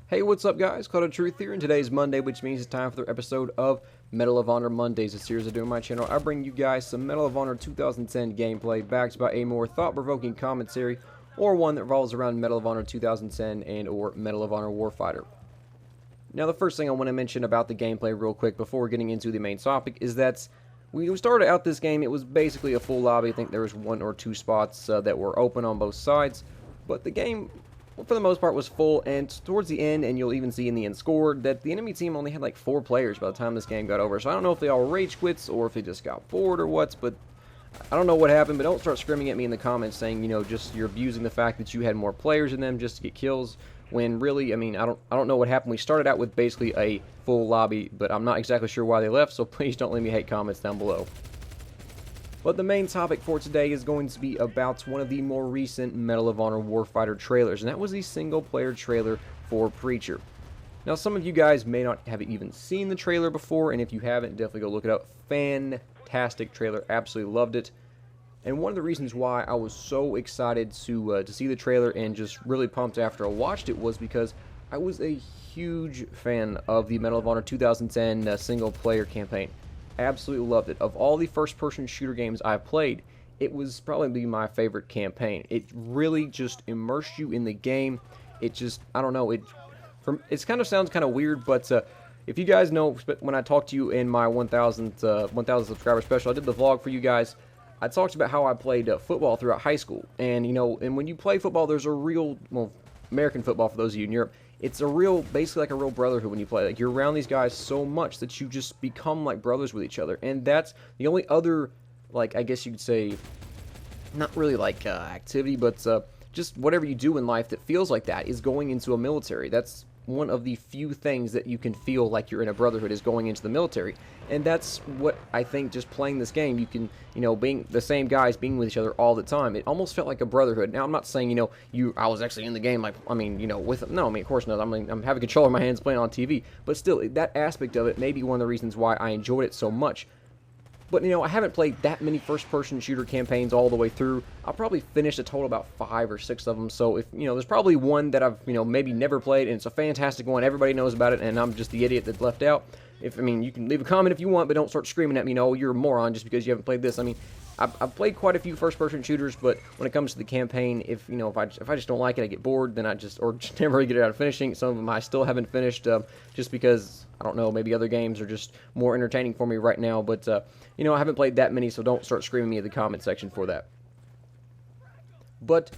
Hey, what's up, guys? Cloud of Truth here, and today's Monday, which means it's time for the episode of Medal of Honor Mondays, a series I do on my channel. I bring you guys some Medal of Honor 2010 gameplay backed by a more thought-provoking commentary, or one that revolves around Medal of Honor 2010 and or Medal of Honor Warfighter. Now, the first thing I want to mention about the gameplay real quick before getting into the main topic is that when we started out this game, it was basically a full lobby. I think there was one or two spots that were open on both sides, but the game, for the most part, was full, and towards the end, and you'll even see in the end score, that the enemy team only had like 4 players by the time this game got over. So I don't know if they all rage quits or if they just got bored or what, but I don't know what happened. But don't start screaming at me in the comments saying, you know, just you're abusing the fact that you had more players than them just to get kills, when really, I mean, I don't know what happened. We started out with basically a full lobby, but I'm not exactly sure why they left, so please don't leave me hate comments down below. But the main topic for today is going to be about one of the more recent Medal of Honor Warfighter trailers, and that was the single-player trailer for Preacher. Now, some of you guys may not have even seen the trailer before, and if you haven't, definitely go look it up. Fantastic trailer, absolutely loved it. And one of the reasons why I was so excited to see the trailer and just really pumped after I watched it was because I was a huge fan of the Medal of Honor 2010 single-player campaign. Absolutely loved it. Of all the first-person shooter games I've played, it was probably my favorite campaign. It really just immersed you in the game. It just, I don't know, it kind of sounds kind of weird, but if you guys know, when I talked to you in my 1,000 subscriber special, I did the vlog for you guys. I talked about how I played football throughout high school, and you know, and when you play football, there's a real, well, American football for those of you in Europe. It's a real, basically like a real brotherhood when you play. Like, you're around these guys so much that you just become like brothers with each other. And that's the only other, like, I guess you could say, not really like activity, but just whatever you do in life that feels like that is going into a military. That's one of the few things that you can feel like you're in a brotherhood, is going into the military. And that's what I think, just playing this game, you can, you know, being the same guys, being with each other all the time, it almost felt like a brotherhood. Now, I'm not saying, you know, I was actually in the game, like, I mean, you know, no, I mean, of course not. I mean, I'm having a controller in my hands playing on TV, but still, that aspect of it may be one of the reasons why I enjoyed it so much. But, you know, I haven't played that many first-person shooter campaigns all the way through. I'll probably finish a total about 5 or 6 of them. So, if, you know, there's probably one that I've, you know, maybe never played, and it's a fantastic one. Everybody knows about it, and I'm just the idiot that left out. I mean, you can leave a comment if you want, but don't start screaming at me, no, you're a moron just because you haven't played this. I mean, I've played quite a few first-person shooters, but when it comes to the campaign, if I just don't like it, I get bored, then I just never really get it out of finishing. Some of them I still haven't finished, just because, I don't know, maybe other games are just more entertaining for me right now. But you know, I haven't played that many, so don't start screaming me in the comment section for that. But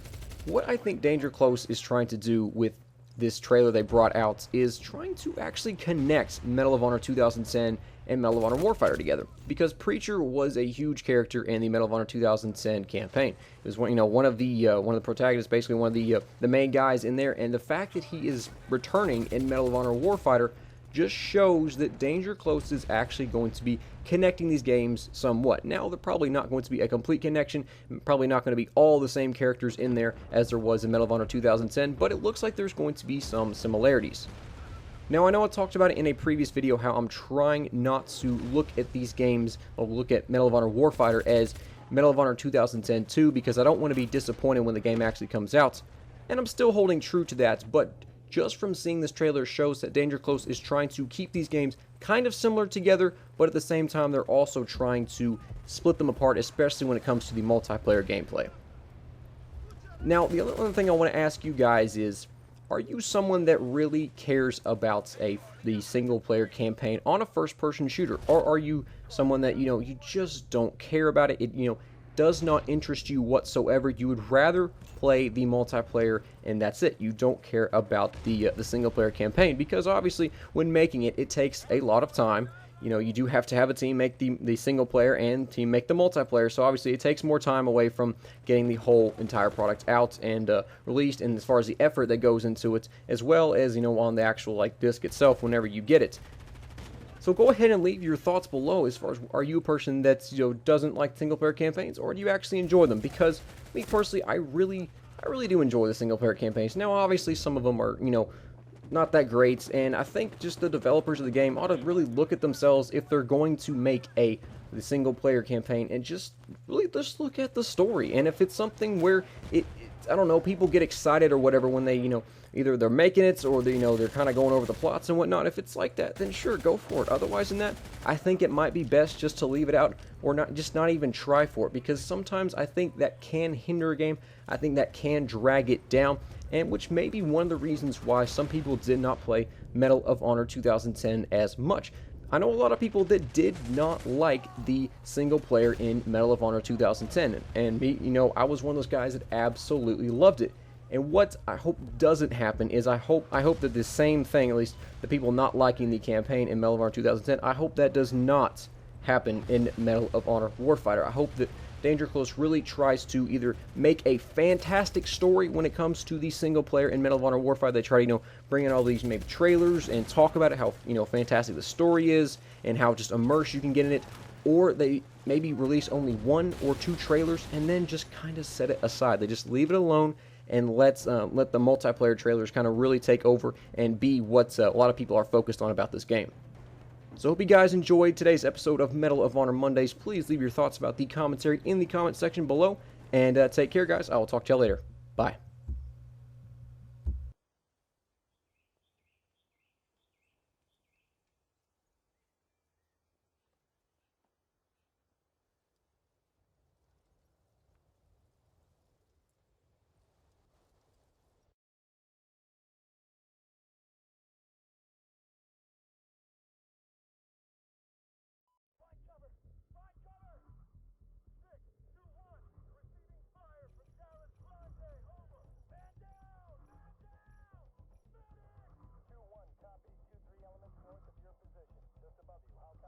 what I think Danger Close is trying to do with this trailer they brought out is trying to actually connect Medal of Honor 2010 and Medal of Honor Warfighter together, because Preacher was a huge character in the Medal of Honor 2010 campaign. It was one, you know, one of the protagonists, basically one of the main guys in there, and the fact that he is returning in Medal of Honor Warfighter just shows that Danger Close is actually going to be connecting these games somewhat. Now, they're probably not going to be a complete connection, probably not going to be all the same characters in there as there was in Medal of Honor 2010, but it looks like there's going to be some similarities. Now, I know I talked about it in a previous video how I'm trying not to look at these games, or look at Medal of Honor Warfighter as Medal of Honor 2010 2, because I don't want to be disappointed when the game actually comes out, and I'm still holding true to that, but just from seeing this trailer shows that Danger Close is trying to keep these games kind of similar together, but at the same time they're also trying to split them apart, especially when it comes to the multiplayer gameplay. Now, the other thing I want to ask you guys is, are you someone that really cares about the single-player campaign on a first-person shooter, or are you someone that, you know, you just don't care about it? It, you know, does not interest you whatsoever. You would rather play the multiplayer, and that's it. You don't care about the single-player campaign, because obviously when making it, it takes a lot of time. You know, you do have to have a team make the single player and team make the multiplayer, so obviously it takes more time away from getting the whole entire product out and released, and as far as the effort that goes into it, as well as, you know, on the actual, like, disc itself whenever you get it. So go ahead and leave your thoughts below as far as, are you a person that, you know, doesn't like single-player campaigns, or do you actually enjoy them? Because me personally, I really do enjoy the single-player campaigns. Now, obviously, some of them are, you know, not that great, and I think just the developers of the game ought to really look at themselves if they're going to make the single-player campaign, and just really just look at the story. And if it's something where I don't know, people get excited or whatever when they, either they're making it or they're kind of going over the plots and whatnot. If it's like that, then sure, go for it. Otherwise than that, I think it might be best just to leave it out or not even try for it, because sometimes I think that can hinder a game. I think that can drag it down, and which may be one of the reasons why some people did not play Medal of Honor 2010 as much. I know a lot of people that did not like the single player in Medal of Honor 2010, and me, I was one of those guys that absolutely loved it. And what I hope doesn't happen is I hope that the same thing, at least the people not liking the campaign in Medal of Honor 2010, I hope that does not happen in Medal of Honor Warfighter. I hope that Danger Close really tries to either make a fantastic story when it comes to the single player in Medal of Honor Warfighter. They try to, bring in all these maybe trailers and talk about it, how, fantastic the story is and how just immersed you can get in it. Or they maybe release only 1 or 2 trailers and then just kind of set it aside. They just leave it alone and let the multiplayer trailers kind of really take over and be what a lot of people are focused on about this game. So I hope you guys enjoyed today's episode of Medal of Honor Mondays. Please leave your thoughts about the commentary in the comment section below. And take care, guys. I will talk to you later. Bye.